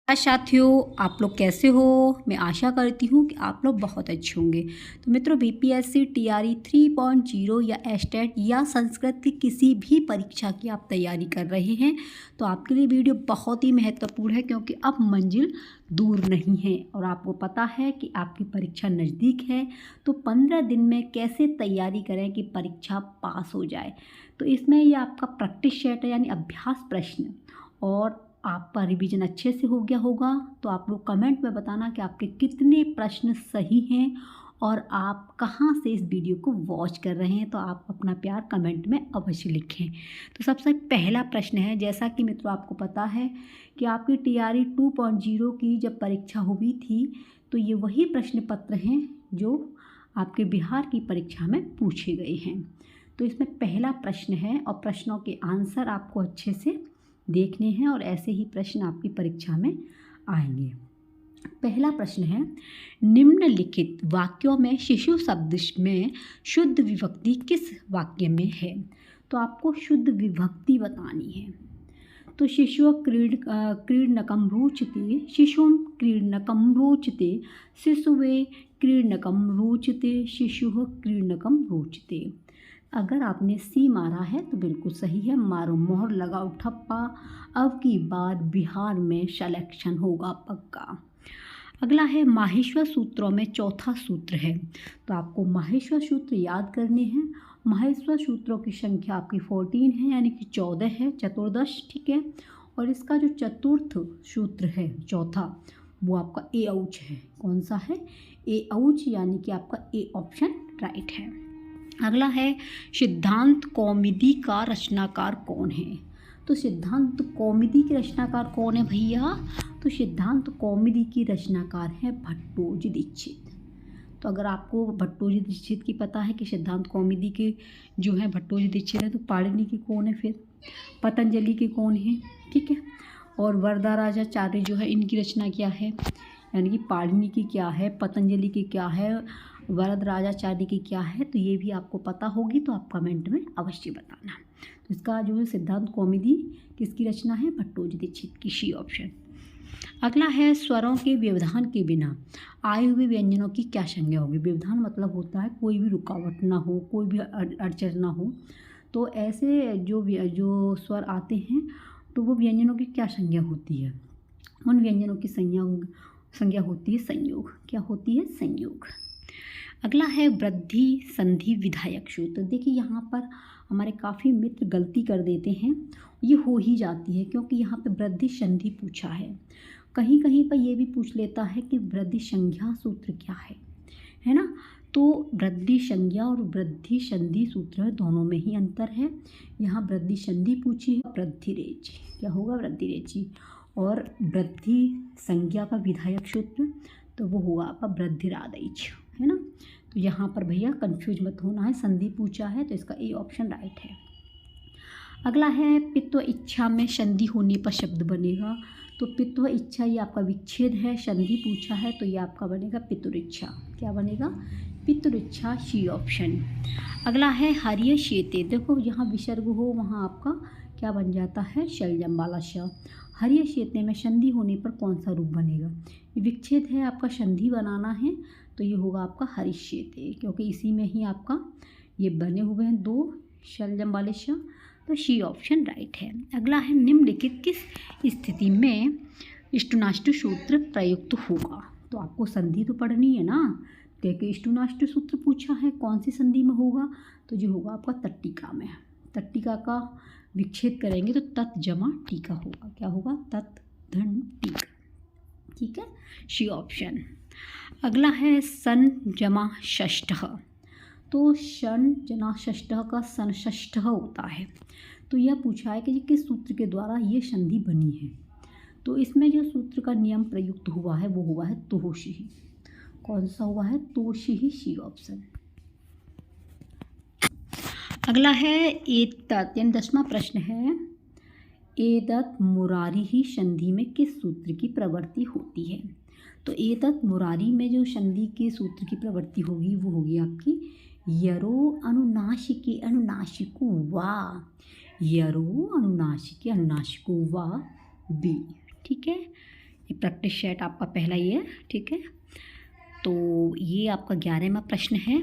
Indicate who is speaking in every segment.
Speaker 1: साथियों, आप लोग कैसे हो। मैं आशा करती हूँ कि आप लोग बहुत अच्छे होंगे। तो मित्रों, बीपीएससी टीआरई 3.0 या एस्टेट या संस्कृत की किसी भी परीक्षा की आप तैयारी कर रहे हैं तो आपके लिए वीडियो बहुत ही महत्वपूर्ण है, क्योंकि अब मंजिल दूर नहीं है और आपको पता है कि आपकी परीक्षा नज़दीक है। तो 15 दिन में कैसे तैयारी करें कि परीक्षा पास हो जाए। तो इसमें ये आपका प्रैक्टिस सेट है, यानी अभ्यास प्रश्न, और आपका रिवीजन अच्छे से हो गया होगा। तो आप लोग कमेंट में बताना कि आपके कितने प्रश्न सही हैं और आप कहाँ से इस वीडियो को वॉच कर रहे हैं। तो आप अपना प्यार कमेंट में अवश्य लिखें। तो सबसे पहला प्रश्न है, जैसा कि मित्रों आपको पता है कि आपकी टीआरई 2.0 की जब परीक्षा हुई थी तो ये वही प्रश्न पत्र हैं जो आपके बिहार की परीक्षा में पूछे गए हैं। तो इसमें पहला प्रश्न है और प्रश्नों के आंसर आपको अच्छे से देखने हैं और ऐसे ही प्रश्न आपकी परीक्षा में आएंगे। पहला प्रश्न है, निम्नलिखित वाक्यों में शिशु शब्द में शुद्ध विभक्ति किस वाक्य में है। तो आपको शुद्ध विभक्ति बतानी है। तो शिशु क्रीडनकम रोचते, शिशुं क्रीडनकम रोचते, शिशुवे क्रीडनकम रोचते, शिशुः क्रीडनकम रोचते। अगर आपने सी मारा है तो बिल्कुल सही है, मारो मोहर लगाओ ठप्पा, अब की बार बिहार में सिलेक्शन होगा पक्का। अगला है, माहेश्वर सूत्रों में चौथा सूत्र है। तो आपको माहेश्वर सूत्र याद करने हैं। माहेश्वर सूत्रों की संख्या आपकी 14 है, यानी कि 14 है, चतुर्दश, ठीक है। और इसका जो चतुर्थ सूत्र है, चौथा, वो आपका ए औच है। कौन सा है? ए औच, यानी कि आपका ए ऑप्शन राइट है। अगला है, सिद्धांत कौमुदी का रचनाकार कौन है। तो सिद्धांत कौमुदी के रचनाकार कौन है भैया? तो सिद्धांत कौमुदी की रचनाकार है भट्टोजी दीक्षित। तो अगर आपको भट्टोजी दीक्षित की पता है कि सिद्धांत कौमुदी के जो है भट्टोजी दीक्षित है, तो पाणिनि के कौन है, फिर पतंजलि के कौन है, ठीक है। और वरदाराजाचार्य जो है, इनकी रचना क्या है, यानी कि पाणिनि की क्या है, पतंजलि की क्या है, वरदराजाचार्य की क्या है। तो ये भी आपको पता होगी, तो आप कमेंट में अवश्य बताना। तो इसका जो है सिद्धांत कौमुदी किसकी रचना है? भट्टोजी दीक्षित की, सी ऑप्शन। अगला है, स्वरों के व्यवधान के बिना आए हुए व्यंजनों की क्या संज्ञा होगी। व्यवधान मतलब होता है कोई भी रुकावट ना हो, कोई भी अड़चन ना हो। तो ऐसे जो स्वर आते हैं तो वो व्यंजनों की क्या संज्ञा होती है? उन व्यंजनों की संज्ञा होती है संयोग। क्या होती है? संयोग। अगला है, वृद्धि संधि विधायक सूत्र। देखिए यहाँ पर हमारे काफ़ी मित्र गलती कर देते हैं, ये हो ही जाती है क्योंकि यहाँ पे वृद्धि संधि पूछा है। कहीं कहीं पर ये भी पूछ लेता है कि वृद्धि संज्ञा सूत्र क्या है ना। तो वृद्धि संज्ञा और वृद्धि संधि सूत्र दोनों में ही अंतर है। यहाँ वृद्धि संधि पूछी है, वृद्धिरेच। क्या होगा? वृद्धिरेची। और वृद्धि संज्ञा का विधायक सूत्र तो वो होगा आपका वृद्धिरादैच, है ना। तो यहाँ पर भैया कंफ्यूज मत होना है, संधि पूछा है तो इसका ए ऑप्शन राइट है। अगला है, पित्व इच्छा में संधि होने पर शब्द बनेगा। तो पित्व इच्छा ये आपका विच्छेद है, संधि पूछा है तो ये आपका बनेगा पितुरिच्छा। क्या बनेगा? पितुरिच्छा, सी ऑप्शन। अगला है, हरिय शेते। देखो यहाँ विसर्ग हो वहाँ आपका क्या बन जाता है? शलजम वाला श। हरिय शेते में संधि होने पर कौन सा रूप बनेगा? ये विच्छेद है, आपका संधि बनाना है तो ये होगा आपका हरिश्येते, क्योंकि इसी में ही आपका ये बने हुए हैं दो शलजम वाले श। तो सी ऑप्शन राइट है। अगला है, निम्नलिखित किस स्थिति में इष्टुनाष्टु सूत्र प्रयुक्त होगा। तो आपको संधि तो पढ़नी है ना, क्योंकि इष्टुनाष्टु सूत्र पूछा है, कौन सी संधि में होगा? तो जो होगा आपका तट्टिका में। तट्टिका का विच्छेद करेंगे तो तत् जमा टीका होगा। क्या होगा? तत् धन टीका, ठीक है, सी ऑप्शन। अगला है, सन जमा षष्ठः। तो शन जना षष्ठः का सन षष्ठः होता है। तो यह पूछा है कि किस सूत्र के द्वारा ये संधि बनी है। तो इसमें जो सूत्र का नियम प्रयुक्त हुआ है वो हुआ है तोषिहि। कौन सा हुआ है? तोषिहि, सी ऑप्शन। अगला है, एतत्, यानी 10वां प्रश्न है, एतत् मुरारी ही संधि में किस सूत्र की प्रवृत्ति होती है। तो एतत् मुरारी में जो संधि के सूत्र की प्रवृत्ति होगी वो होगी आपकी यरो अनुनासिके अनुनासिको वा। यरो अनुनासिके अनुनासिको वा बी, ठीक है। ये प्रैक्टिस सेट आपका पहला ये है, ठीक है। तो ये आपका 11वां प्रश्न है।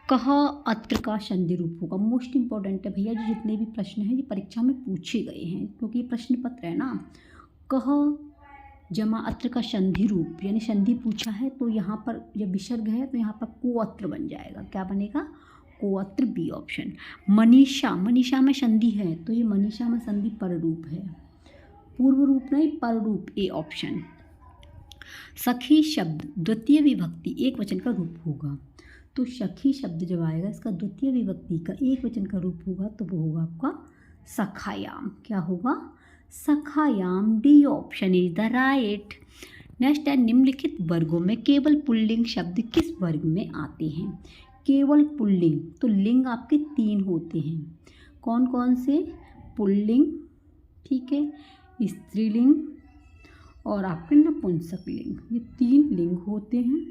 Speaker 1: कह अत्र का संधि रूप होगा। मोस्ट इंपॉर्टेंट है भैया, जो जितने भी प्रश्न हैं ये परीक्षा में पूछे गए हैं, क्योंकि ये प्रश्न पत्र है ना। कह जमा अत्र का संधि रूप, यानी संधि पूछा है तो यहाँ पर जब विसर्ग है तो यहाँ पर कोअत्र बन जाएगा। क्या बनेगा? कोअत्र, बी ऑप्शन। मनीषा, मनीषा में संधि है तो ये मनीषा में संधि पर रूप है, पूर्व रूप नहीं, पर रूप, ए ऑप्शन। सखी शब्द द्वितीय विभक्ति एक वचन का रूप होगा, तो सखी शब्द जब आएगा इसका द्वितीय विभक्ति का एक वचन का रूप होगा तो वो होगा आपका सखायाम। क्या होगा? सखायाम, D option is the right. Next है, निम्नलिखित वर्गों में केवल पुल्लिंग शब्द किस वर्ग में आते हैं? केवल पुल्लिंग, तो लिंग आपके 3 होते हैं। कौन कौन से? पुल्लिंग, ठीक है, स्त्रीलिंग और आपके नपुंसक लिंग, ये 3 लिंग होते हैं।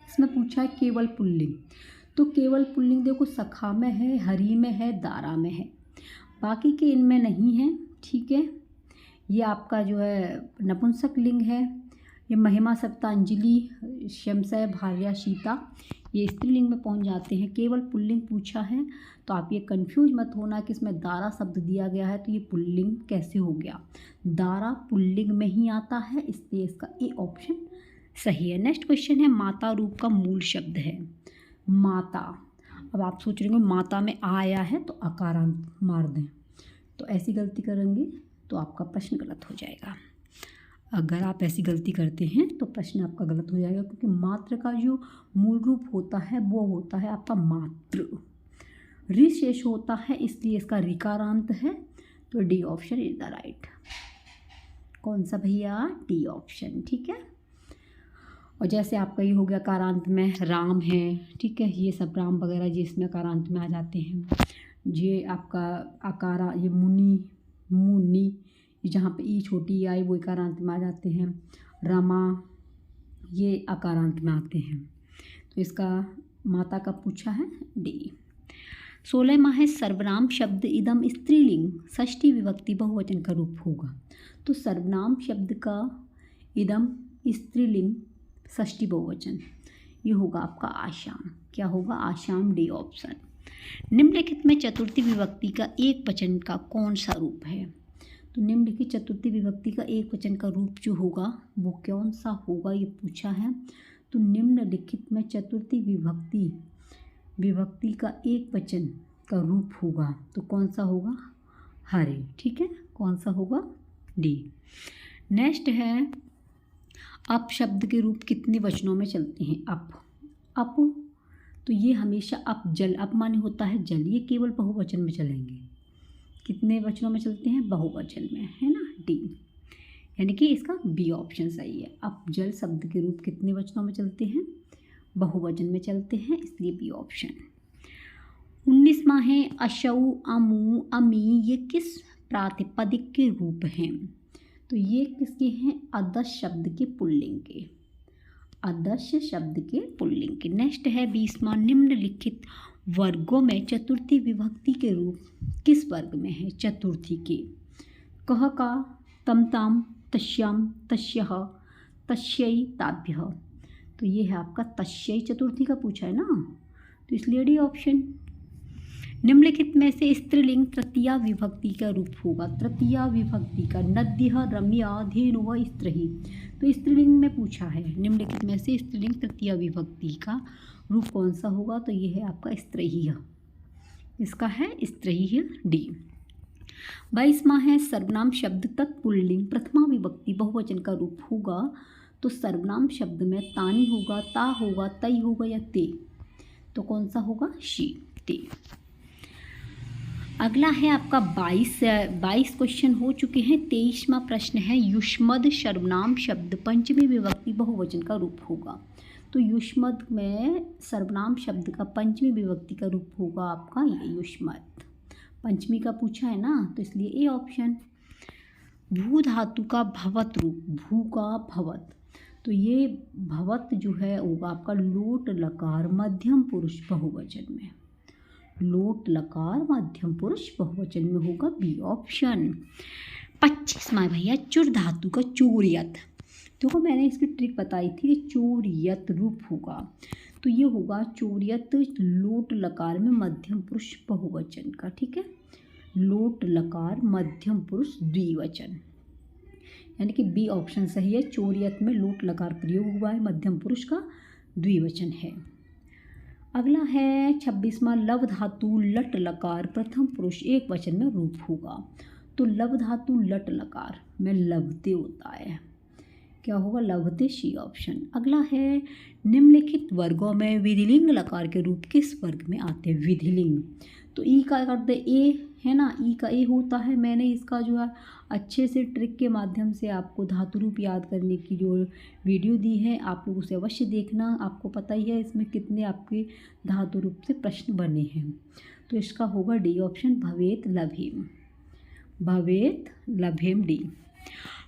Speaker 1: इसमें पूछा है केवल पुल्लिंग, तो केवल पुल्लिंग देखो सखा में है, हरि में है, दारा में है, बाकी के इनमें नहीं है, ठीक है। ये आपका जो है नपुंसक लिंग है, ये महिमा, सप्तांजलि, शमशय, भार्या, सीता, ये स्त्रीलिंग में पहुंच जाते हैं। केवल पुल्लिंग पूछा है तो आप ये कंफ्यूज मत होना कि इसमें दारा शब्द दिया गया है तो ये पुल्लिंग कैसे हो गया। दारा पुल्लिंग में ही आता है, इसलिए इसका ए ऑप्शन सही है। नेक्स्ट क्वेश्चन है, माता रूप का मूल शब्द है माता। अब आप सोच रहे होंगे माता में आ आया है तो अकारांत मार दें, तो ऐसी गलती करेंगे तो आपका प्रश्न गलत हो जाएगा। अगर आप ऐसी गलती करते हैं तो प्रश्न आपका गलत हो जाएगा, क्योंकि मात्र का जो मूल रूप होता है वो होता है आपका मातृ। ऋ शेष होता है इसलिए इसका ऋकारांत है, तो D option is the right. कौन सा भैया? डी ऑप्शन, ठीक है। और जैसे आपका ये हो गया कारांत में राम है, ठीक है, ये सब राम वगैरह ये इसमें कारांत में आ जाते हैं। ये आपका आकारा, ये मुनि, मुनि, जहाँ पे ई छोटी आई वो इकारांत में आ जाते हैं। रमा, ये अकारांत में आते हैं, तो इसका माता का पूछा है, डी। 16वां है, सर्वनाम शब्द इदम स्त्रीलिंग षष्ठी विभक्ति बहुवचन का रूप होगा। तो सर्वनाम शब्द का इदम स्त्रीलिंग षष्ठी बहुवचन, ये होगा आपका आशाम। क्या होगा? आशाम, डी ऑप्शन। निम्नलिखित में चतुर्थी विभक्ति का एक वचन का कौन सा रूप है? तो निम्नलिखित चतुर्थी विभक्ति का एक वचन का रूप जो होगा वो कौन सा होगा, ये पूछा है। तो निम्नलिखित में चतुर्थी विभक्ति का एक वचन का रूप होगा तो कौन सा होगा? हरे, ठीक है। कौन सा होगा? डी। नेक्स्ट है, अप शब्द के रूप कितने वचनों में चलते हैं? अप, तो ये हमेशा अप, जल, अप माने होता है जल, ये केवल बहुवचन में चलेंगे। कितने वचनों में चलते हैं? बहुवचन में, है ना, डी। यानी कि इसका बी ऑप्शन सही है। अप जल शब्द के रूप कितने वचनों में चलते हैं? बहुवचन में चलते हैं, इसलिए बी ऑप्शन। 19वां है, अशौ, अमु, अमी, ये किस प्रातिपदिक के रूप हैं? तो ये किसके हैं? अदश शब्द के पुल्लिंग के, अदश शब्द के पुल्लिंग के। नेक्स्ट है 20वां, निम्नलिखित वर्गों में चतुर्थी विभक्ति के रूप किस वर्ग में है? चतुर्थी के। कह का, तम ताम, तस्याम, तस्यः, तस्यै, ताभ्यः, तो ये है आपका तस्यै चतुर्थी का पूछा है ना, तो इसलिए डी ऑप्शन। निम्नलिखित में से स्त्रीलिंग तृतीया विभक्ति का रूप होगा। तृतीया विभक्ति का, नद्यः, रम्या, धेनुः, स्त्री, तो स्त्रीलिंग में पूछा है। निम्नलिखित में से स्त्रीलिंग तृतीया विभक्ति का रूप कौन सा होगा? तो ये है आपका स्त्रेयः, इसका है स्त्रेयः, डी। 22वां है, सर्वनाम शब्द तत्पुल्लिंग प्रथमा विभक्ति बहुवचन का रूप होगा। तो सर्वनाम शब्द में तानी होगा, ता होगा, तई होगा या ते, तो कौन सा होगा? शी, ते। अगला है आपका 22 क्वेश्चन हो चुके हैं। 23वां प्रश्न है, युष्मद सर्वनाम शब्द पंचमी विभक्ति बहुवचन का रूप होगा। तो युष्मद में सर्वनाम शब्द का पंचमी विभक्ति का रूप होगा आपका ये युष्मद। पंचमी का पूछा है ना, तो इसलिए ए ऑप्शन। भू धातु का भवत रूप, भू का भवत, तो ये भवत जो है होगा आपका लोट लकार मध्यम पुरुष बहुवचन में, लोट लकार मध्यम पुरुष बहुवचन में होगा बी ऑप्शन। 25वां भैया चुर धातु का चोरियत। देखो मैंने इसकी ट्रिक बताई थी कि चोरियत रूप होगा, तो ये होगा चोरियत लोट लकार में मध्यम पुरुष बहुवचन का। ठीक है, लोट लकार मध्यम पुरुष द्विवचन, यानी कि बी ऑप्शन सही है। चोरियत में लोट लकार प्रयोग हुआ है, मध्यम पुरुष का द्विवचन है। अगला है 26वां लव धातु लट लकार प्रथम पुरुष एक वचन में रूप होगा। तो लव धातु लट लकार में लवते होता है, क्या होगा लवते, सी ऑप्शन। अगला है निम्नलिखित वर्गों में विधिलिंग लकार के रूप किस वर्ग में आते हैं, विधिलिंग। तो ई का करते ए है ना, ई का ए होता है। मैंने इसका जो है अच्छे से ट्रिक के माध्यम से आपको धातु रूप याद करने की जो वीडियो दी है, आप लोग उसे अवश्य देखना। आपको पता ही है इसमें कितने आपके धातु रूप से प्रश्न बने हैं। तो इसका होगा डी ऑप्शन, भवेत लभेम, भवेत लभेम डी।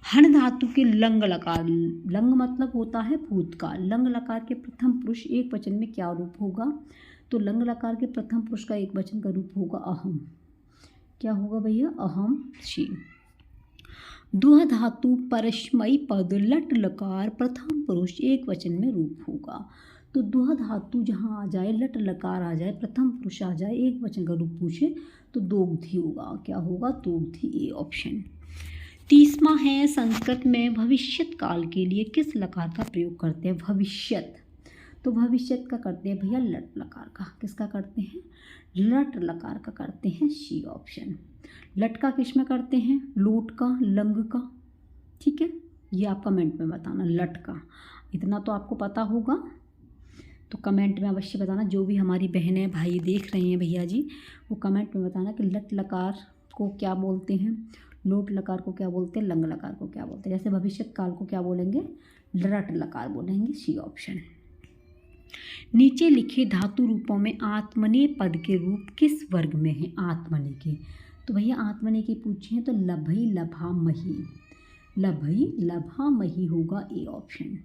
Speaker 1: हण धातु के लंग लकार, लंग मतलब होता है भूतकाल, लंग लकार के प्रथम पुरुष एक वचन में क्या रूप होगा। तो लंग लकार के प्रथम पुरुष का एक वचन का रूप होगा अहम, क्या होगा भैया, अहम शी। दुह धातु परस्मयी पद लट लकार प्रथम पुरुष एक वचन में रूप होगा। तो दुह धातु जहाँ आ जाए, लट लकार आ जाए, प्रथम पुरुष आ जाए, एक वचन का रूप पूछे तो दोग्धी होगा, क्या होगा दोग्धी, ए ऑप्शन। 30वां है संस्कृत में भविष्यत काल के लिए किस लकार का प्रयोग करते हैं, भविष्यत। तो भविष्यत का करते हैं भैया लट लकार का, किसका करते हैं, लट लकार का करते हैं, सी ऑप्शन। लट का किस में करते हैं, लोट का, लंग का। ठीक है, ये आप कमेंट में बताना, लट का इतना तो आपको पता होगा, तो कमेंट में अवश्य बताना। जो भी हमारी बहनें भाई देख रहे हैं भैया जी, वो कमेंट में बताना कि लट लकार को क्या बोलते हैं, लोट लकार को क्या बोलते हैं, लंग लकार को क्या बोलते हैं। जैसे भविष्यत काल को क्या बोलेंगे, लट लकार बोलेंगे, सी ऑप्शन। नीचे लिखे धातु रूपों में आत्मनेय पद के रूप किस वर्ग में है, आत्मनेय के। तो भैया आत्मनेय के पूछे हैं तो लभई लभा मही, लभई लभा मही होगा, ए ऑप्शन।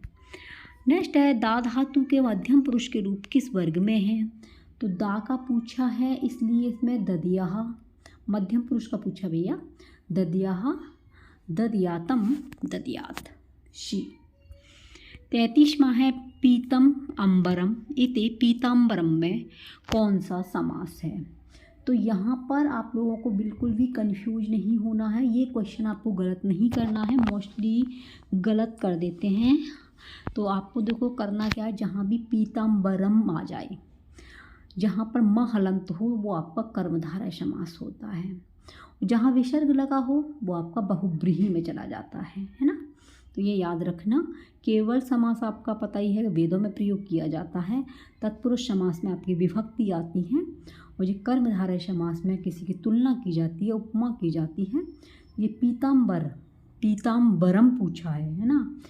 Speaker 1: नेक्स्ट है दा धातु के मध्यम पुरुष के रूप किस वर्ग में है। तो दा का पूछा है इसलिए इसमें ददियाह, मध्यम पुरुष का पूछा भैया, ददियाह, ददियातम, ददियात, शी। 33वां है पीतम अंबरम, इते पीताम्बरम में कौन सा समास है। तो यहाँ पर आप लोगों को बिल्कुल भी कंफ्यूज नहीं होना है, ये क्वेश्चन आपको गलत नहीं करना है, मोस्टली गलत कर देते हैं। तो आपको देखो करना क्या है, जहाँ भी पीताम्बरम आ जाए, जहाँ पर म हलंत हो वो आपका कर्मधारय समास होता है, जहाँ विसर्ग लगा हो वो आपका बहुब्रीहि में चला जाता है ना। तो ये याद रखना। केवल समास आपका पता ही है वेदों में प्रयोग किया जाता है, तत्पुरुष समास में आपकी विभक्ति आती है, और ये कर्मधारय समास में किसी की तुलना की जाती है, उपमा की जाती है। ये पीताम्बर, पीताम्बरम पूछा है ना,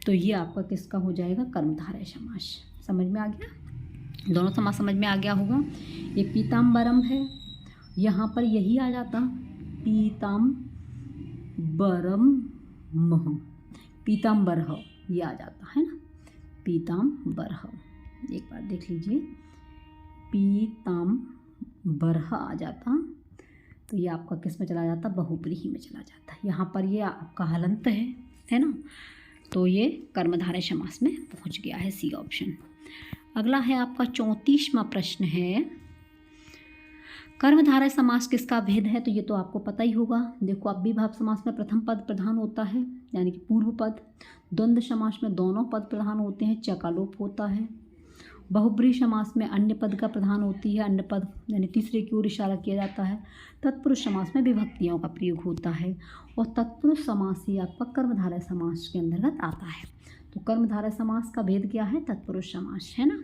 Speaker 1: तो ये आपका किसका हो जाएगा, कर्मधारय समास। समझ में आ गया, दोनों समास समझ में आ गया होगा। ये पीताम्बरम है, यहाँ पर यही आ जाता पीताम्बरम मह, पीताम्बरह ये आ जाता है ना, पीताम्बरह। एक बार देख लीजिए, पीताम्बरह आ जाता, तो ये आपका किस में चला जाता, बहुब्रीहि में चला जाता है। यहाँ पर ये आपका हलंत है ना, तो ये कर्मधारय समास में पहुँच गया है, सी ऑप्शन। अगला है आपका 34वां प्रश्न है, कर्मधारय समास किसका भेद है। तो ये तो आपको पता ही होगा। देखो अव्ययीभाव समास में प्रथम पद प्रधान होता है, यानी कि पूर्व पद। द्वंद्व समास में दोनों पद प्रधान होते हैं, चकालोप होता है। बहुब्रीहि समास में अन्य पद का प्रधान होती है, अन्य पद यानी तीसरे की ओर इशारा किया जाता है। तत्पुरुष समास में विभक्तियों का प्रयोग होता है, और तत्पुरुष समास ही आपका कर्मधारय समास के अंतर्गत आता है। तो कर्मधारय समास का भेद क्या है, तत्पुरुष समास, है ना,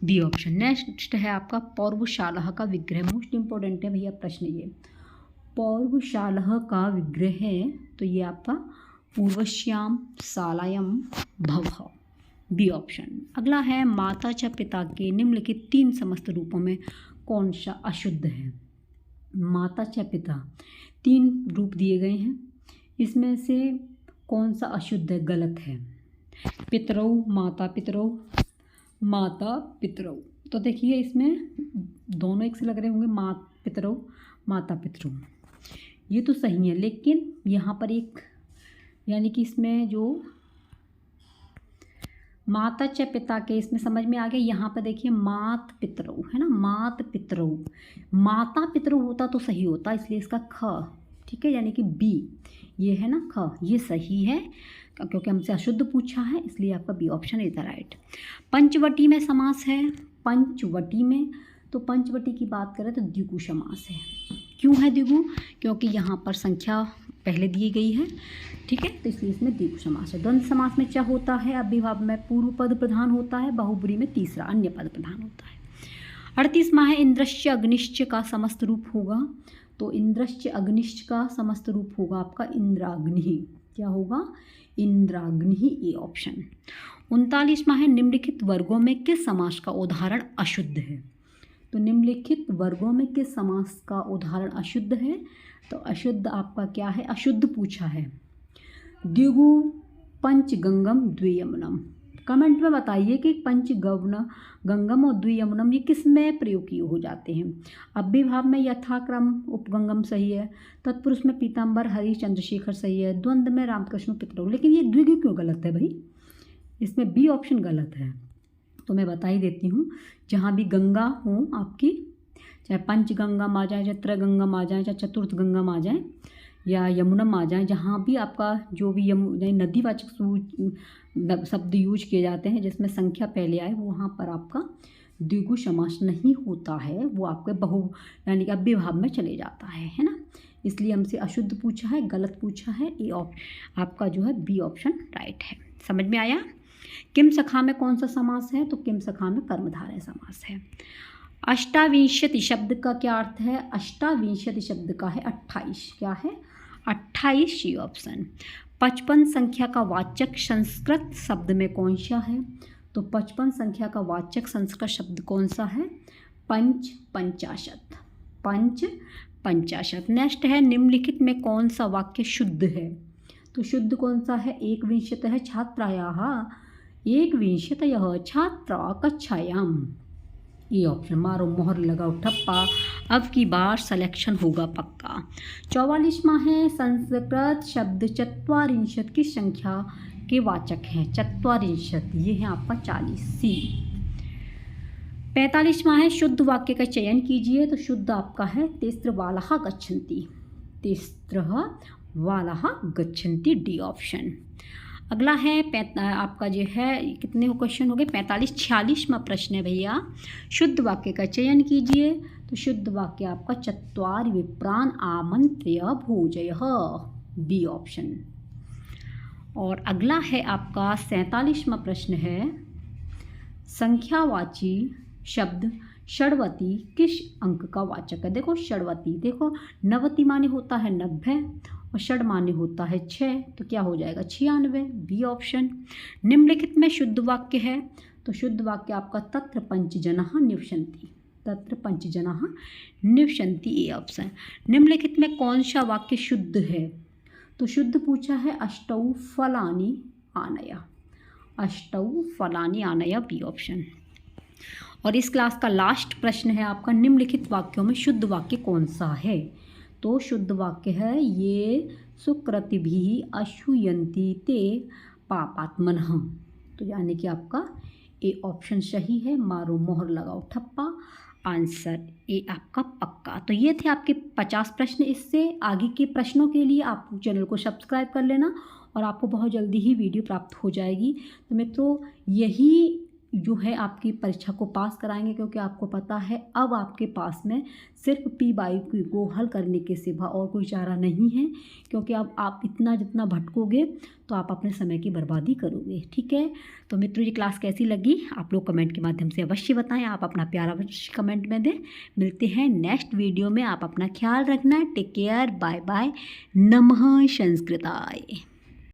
Speaker 1: बी ऑप्शन। नेक्स्ट है आपका पौर्वशालः का विग्रह, मोस्ट इंपॉर्टेंट है भैया प्रश्न ये। पौर्वशालः का विग्रह है, तो ये आपका पूर्वश्याम शालायां भवः, बी ऑप्शन। अगला है माता च पिता के निम्नलिखित 3 समस्त रूपों में कौन सा अशुद्ध है। माता च पिता 3 रूप दिए गए हैं, इसमें से कौन सा अशुद्ध है, गलत है। पितरौ, माता पितरौ, माता पितरौ। तो देखिए इसमें दोनों एक से लग रहे होंगे, पितरौ, माता पितरौ। ये तो सही है, लेकिन यहाँ पर एक यानी कि इसमें जो माता च पिता के इसमें समझ में आ गया। यहाँ पर देखिए मात पितरऊ है ना, मात पितरऊ, माता पितरऊ होता तो सही होता, इसलिए इसका ख, ठीक है, यानी कि बी ये है ना ख, ये सही है क्योंकि हमसे अशुद्ध पूछा है, इसलिए आपका B option is the right. Panchavati में समास है, पंचवटी में, तो पंचवटी की बात करें तो द्विगु समास है। क्यों है द्विगु? क्योंकि यहाँ पर संख्या पहले दी गई है, ठीक है, तो इसलिए इसमें द्विगु समास है। द्वंद्व समास में क्या होता है? अव्ययभाव में पूर्व पद प्रधान होता है, बहुब्री में तीसरा अन्य पद प्रधान होता है। 38वां है इंद्रश्च अग्निश्च का समस्त रूप होगा, तो इंद्रश्च अग्निश्च का समस्त रूप होगा आपका इंद्राग्नि। क्या होगा? इंद्राग्नि, ये ऑप्शन। 39वां है निम्नलिखित वर्गों में किस समास का उदाहरण अशुद्ध है? तो निम्नलिखित वर्गों में किस समास का उदाहरण अशुद्ध है? तो अशुद्ध आपका क्या है? अशुद्ध पूछा है। द्विगु पंचगंगम द्वियमुनम, कमेंट में बताइए कि पंचगंगम और द्वियमुनम ये किस में प्रयोग किए हो जाते हैं? अव्ययभाव में यथाक्रम उपगंगम सही है, तत्पुरुष में पीताम्बर हरि चंद्रशेखर सही है, द्वंद्व में रामकृष्ण पितरऊ, लेकिन ये द्विगु क्यों गलत है भाई? इसमें बी ऑप्शन गलत है। तो मैं बता ही देती हूँ, जहाँ भी गंगा हो आपकी, चाहे पंचगंगम आ जाए, चाहे त्रगंगम आ जाए, चाहे चतुर्थ गंगम आ जाए या यमुनम आ जाए, जहाँ भी आपका जो भी नदीवाचक शब्द यूज किए जाते हैं जिसमें संख्या पहले आए, वहाँ पर आपका द्विगु समास नहीं होता है, वो आपके बहु यानी कि अव्ययभाव में चले जाता है ना। इसलिए हमसे अशुद्ध पूछा है, गलत पूछा है, ये आपका जो है बी ऑप्शन राइट है। समझ में आया? किम सखा में कौन सा समास है? तो किम सखा में कर्मधारय समास है। अष्टाविंशति शब्द का क्या अर्थ है? अष्टाविंशति शब्द का है 28। क्या है? 28, ये ऑप्शन। 55 संख्या का वाचक संस्कृत शब्द में कौन सा है? तो 55 संख्या का वाचक संस्कृत शब्द कौन सा है? पंचाशत, पंचाशत। नेक्स्ट है निम्नलिखित में कौन सा वाक्य शुद्ध है? तो शुद्ध कौन सा है? एकविंशतयः छात्रायाः एकविंशतयः छात्रा कक्षायाम, ये ऑप्शन। मारो मोहर लगाओ ठप्पा, अब की बार सिलेक्शन होगा पक्का। 44वां है संस्कृत शब्द चत्वारिंशत की संख्या के वाचक हैं। चत्वारिंशत ये है आपका 40, सी। 45वां है शुद्ध वाक्य का चयन कीजिए, तो शुद्ध आपका है तिस्रवालाः गच्छन्ति, तिस्रवालाः गच्छन्ति, डी ऑप्शन। अगला है आपका जो है कितने क्वेश्चन हो गए? 45। 46वां प्रश्न है भैया, शुद्ध वाक्य का चयन कीजिए, तो शुद्ध वाक्य आपका चत्वारि विप्रान आमंत्र्य भोजयः, बी ऑप्शन। और अगला है आपका 47वां प्रश्न है संख्यावाची शब्द षड्वती किस अंक का वाचक है? देखो षड्वती, देखो नवति माने होता है 90 और षड माने होता है 6, तो क्या हो जाएगा? 96, बी ऑप्शन। निम्नलिखित में शुद्ध वाक्य है, तो शुद्ध वाक्य आपका तत्र पंचजनाः निवसन्ति, तत्र पंचजनाः निवसन्ति, ए ऑप्शन। निम्नलिखित में कौन सा वाक्य शुद्ध है? तो शुद्ध पूछा है अष्टौ फलानि आनय, अष्टौ फलानि आनय, बी ऑप्शन। और इस क्लास का लास्ट प्रश्न है आपका निम्नलिखित वाक्यों में शुद्ध वाक्य कौन सा है? तो शुद्ध वाक्य है ये सुकृतिभिः अश्रूयन्ति ते पापात्मनः, तो यानी कि आपका ए ऑप्शन सही है। मारो मोहर लगाओ ठप्पा, आंसर ए आपका पक्का। तो ये थे आपके 50 प्रश्न। इससे आगे के प्रश्नों के लिए आप चैनल को सब्सक्राइब कर लेना और आपको बहुत जल्दी ही वीडियो प्राप्त हो जाएगी। तो मित्रों यही जो है आपकी परीक्षा को पास कराएंगे, क्योंकि आपको पता है अब आपके पास में सिर्फ PY को हल करने के सिवा और कोई चारा नहीं है, क्योंकि अब आप इतना जितना भटकोगे तो आप अपने समय की बर्बादी करोगे। ठीक है, तो मित्रों ये क्लास कैसी लगी आप लोग कमेंट के माध्यम से अवश्य बताएं, आप अपना प्यारा कमेंट में दें। मिलते हैं नेक्स्ट वीडियो में, आप अपना ख्याल रखना। टेक केयर, बाय बाय, नमः संस्कृताय।